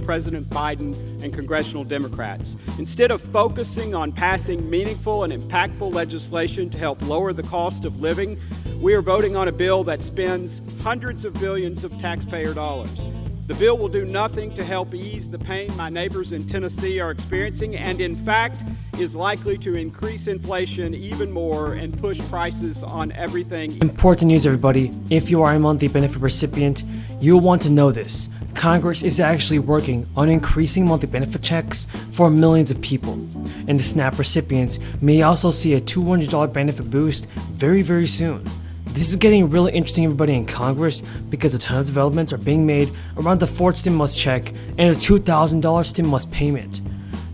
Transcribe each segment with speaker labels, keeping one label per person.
Speaker 1: President Biden and congressional Democrats. Instead of focusing on passing meaningful and impactful legislation to help lower the cost of living, we are voting on a bill that spends hundreds of billions of taxpayer dollars. The bill will do nothing to help ease the pain my neighbors in Tennessee are experiencing, and in fact is likely to increase inflation even more and push prices on everything.
Speaker 2: Important news, everybody. If you are a monthly benefit recipient, you'll want to know this. Congress is actually working on increasing monthly benefit checks for millions of people, and the SNAP recipients may also see a $200 benefit boost very soon. This is getting really interesting, everybody, in Congress, because a ton of developments are being made around the fourth stimulus check and a $2,000 stimulus payment.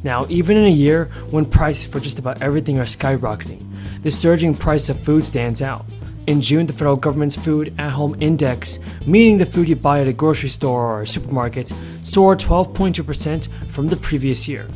Speaker 2: Now, even in a year when prices for just about everything are skyrocketing, the surging price of food stands out. In June, the federal government's Food at Home Index, meaning the food you buy at a grocery store or a supermarket, soared 12.2% from the previous year.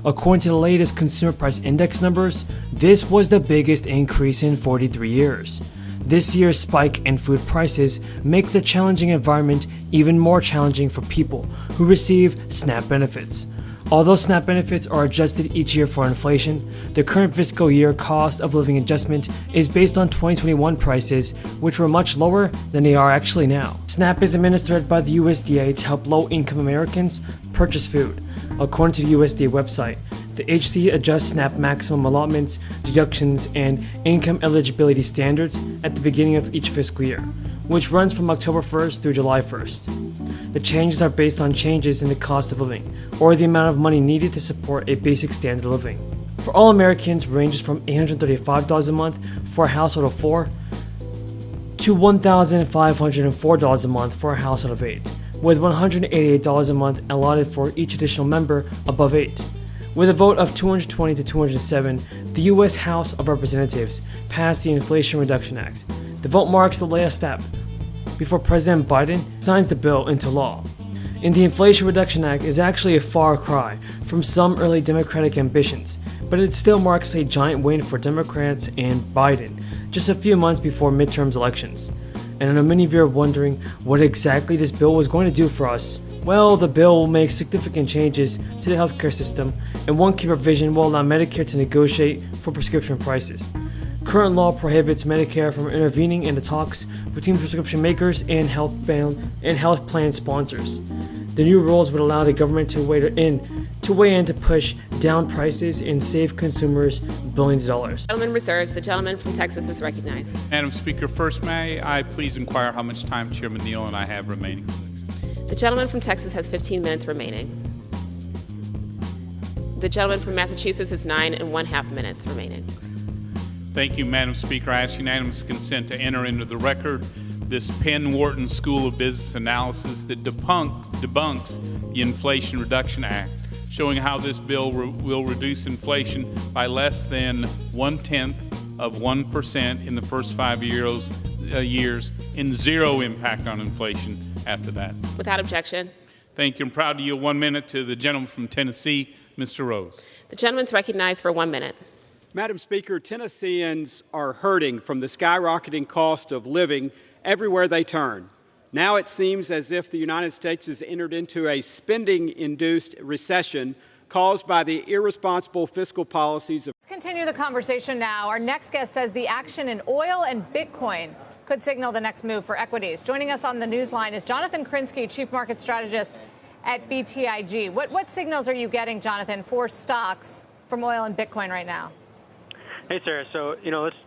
Speaker 2: According to the latest Consumer Price Index numbers, this was the biggest increase in 43 years. This year's spike in food prices makes the challenging environment even more challenging for people who receive SNAP benefits. Although SNAP benefits are adjusted each year for inflation, the current fiscal year cost of living adjustment is based on 2021 prices, which were much lower than they are actually now. SNAP is administered by the USDA to help low-income Americans purchase food. According to the USDA website, the HC adjusts SNAP maximum allotments, deductions, and income eligibility standards at the beginning of each fiscal year, which runs from October 1st through July 1st. The changes are based on changes in the cost of living, or the amount of money needed to support a basic standard of living. For all Americans, ranges from $835 a month for a household of 4 to $1,504 a month for a household of 8, with $188 a month allotted for each additional member above 8. With a vote of 220 to 207, the U.S. House of Representatives passed the Inflation Reduction Act. The vote marks the last step before President Biden signs the bill into law. And the Inflation Reduction Act is actually a far cry from some early Democratic ambitions, but it still marks a giant win for Democrats and Biden, just a few months before midterms elections. And I know many of you are wondering what exactly this bill was going to do for us. Well, the bill will make significant changes to the healthcare system, and one key provision will allow Medicare to negotiate for prescription prices. Current law prohibits Medicare from intervening in the talks between prescription makers and health plan sponsors. The new rules would allow the government to weigh in to push down prices and save consumers billions of dollars.
Speaker 3: Gentleman reserves. The gentleman from Texas is recognized.
Speaker 4: Madam Speaker, first may I please inquire how much time Chairman Neal and I have remaining?
Speaker 3: The gentleman from Texas has 15 minutes remaining. The gentleman from Massachusetts has 9.5 minutes remaining.
Speaker 4: Thank you, Madam Speaker. I ask unanimous consent to enter into the record this Penn Wharton School of Business Analysis that debunks the Inflation Reduction Act, showing how this bill will reduce inflation by less than 0.1% in the first 5 years and zero impact on inflation after that.
Speaker 3: Without objection.
Speaker 4: Thank you. I'm proud to yield 1 minute to the gentleman from Tennessee, Mr. Rose.
Speaker 3: The gentleman's recognized for 1 minute.
Speaker 1: Madam Speaker, Tennesseans are hurting from the skyrocketing cost of living everywhere they turn. Now it seems as if the United States has entered into a spending-induced recession caused by the irresponsible fiscal policies of...
Speaker 5: Let's continue the conversation now. Our next guest says the action in oil and Bitcoin could signal the next move for equities. Joining us on the newsline is Jonathan Krinsky, Chief Market Strategist at BTIG. What signals are you getting, Jonathan, for stocks from oil and Bitcoin right now?
Speaker 6: Hey, Sarah. So,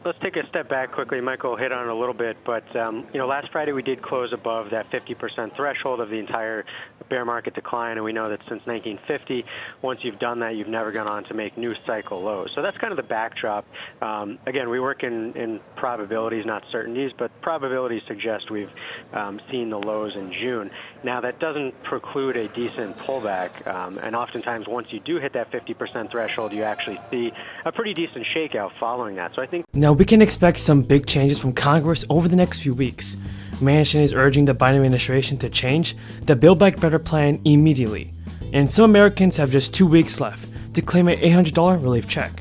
Speaker 6: let's take a step back quickly. Michael hit on it a little bit, but, last Friday we did close above that 50% threshold of the entire bear market decline, and we know that since 1950, once you've done that, you've never gone on to make new cycle lows. So that's kind of the backdrop. Again, we work in probabilities, not certainties, but probabilities suggest we've seen the lows in June. Now, that doesn't preclude a decent pullback, and oftentimes once you do hit that 50% threshold, you actually see a pretty decent shakeout following that. So I think
Speaker 2: now we can expect some big changes from Congress over the next few weeks. Manchin is urging the Biden administration to change the Build Back Better plan immediately, and some Americans have just 2 weeks left to claim an $800 relief check.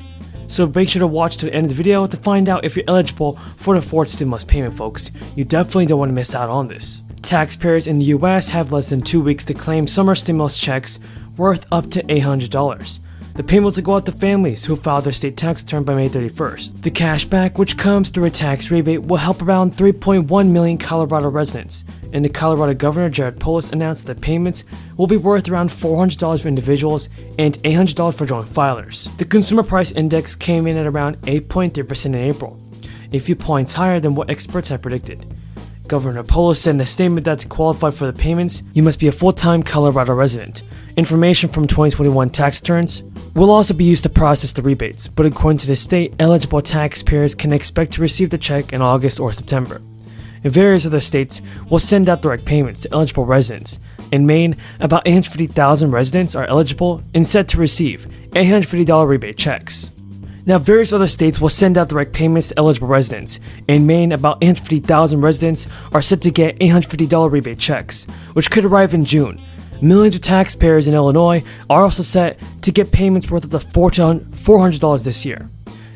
Speaker 2: So make sure to watch to the end of the video to find out if you're eligible for the fourth stimulus payment, folks. You definitely don't want to miss out on this. Taxpayers in the U.S. have less than 2 weeks to claim summer stimulus checks worth up to $800. The payments will go out to families who filed their state tax return by May 31st. The cashback, which comes through a tax rebate, will help around 3.1 million Colorado residents, and the Colorado Governor Jared Polis announced that payments will be worth around $400 for individuals and $800 for joint filers. The Consumer Price Index came in at around 8.3% in April, a few points higher than what experts had predicted. Governor Polis said in a statement that to qualify for the payments, you must be a full-time Colorado resident. Information from 2021 tax returns will also be used to process the rebates, but according to the state, eligible taxpayers can expect to receive the check in August or September. Various other states will send out direct payments to eligible residents. In Maine, about 850,000 residents are eligible and set to receive $850 rebate checks. Now, various other states will send out direct payments to eligible residents. In Maine, about 850,000 residents are set to get $850 rebate checks, which could arrive in June. Millions of taxpayers in Illinois are also set to get payments worth up to $400 this year.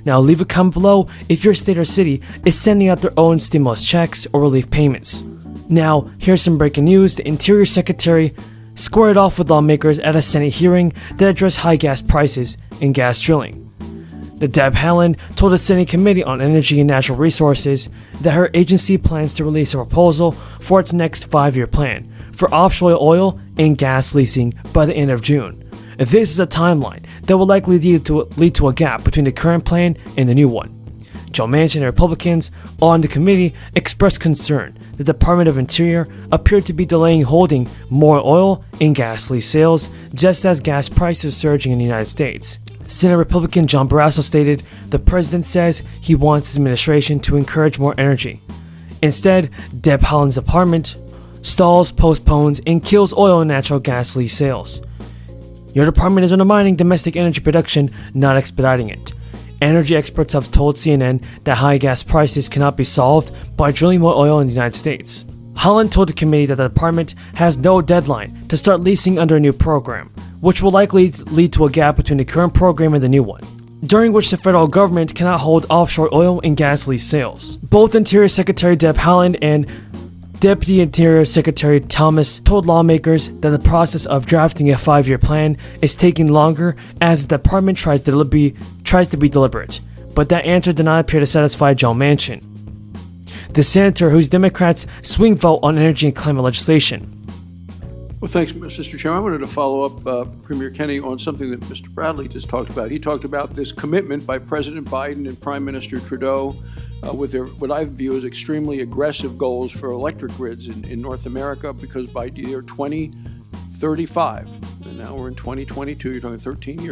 Speaker 2: Now, leave a comment below if your state or city is sending out their own stimulus checks or relief payments. Now, here's some breaking news. The Interior Secretary squared off with lawmakers at a Senate hearing that addressed high gas prices and gas drilling. The Deb Haaland told the Senate Committee on Energy and Natural Resources that her agency plans to release a proposal for its next 5-year plan for offshore oil and gas leasing by the end of June. This is a timeline that will likely lead to a gap between the current plan and the new one. Joe Manchin and Republicans on the committee expressed concern the Department of Interior appeared to be delaying holding more oil and gas lease sales just as gas prices are surging in the United States. Senate Republican John Barrasso stated, "The president says he wants his administration to encourage more energy. Instead, Deb Haaland's department stalls, postpones, and kills oil and natural gas lease sales. Your department is undermining domestic energy production, not expediting it." Energy experts have told CNN that high gas prices cannot be solved by drilling more oil in the United States. Haaland told the committee that the department has no deadline to start leasing under a new program, which will likely lead to a gap between the current program and the new one, during which the federal government cannot hold offshore oil and gas lease sales. Both Interior Secretary Deb Haaland and Deputy Interior Secretary Thomas told lawmakers that the process of drafting a 5-year plan is taking longer as the department tries to be deliberate, but that answer did not appear to satisfy Joe Manchin, the senator whose Democrats swing vote on energy and climate legislation.
Speaker 7: Well, thanks, Mr. Chairman. I wanted to follow up Premier Kenney on something that Mr. Bradley just talked about. He talked about this commitment by President Biden and Prime Minister Trudeau with their, what I view as extremely aggressive goals for electric grids in North America, because by the year 2035, and now we're in 2022, you're talking 13 years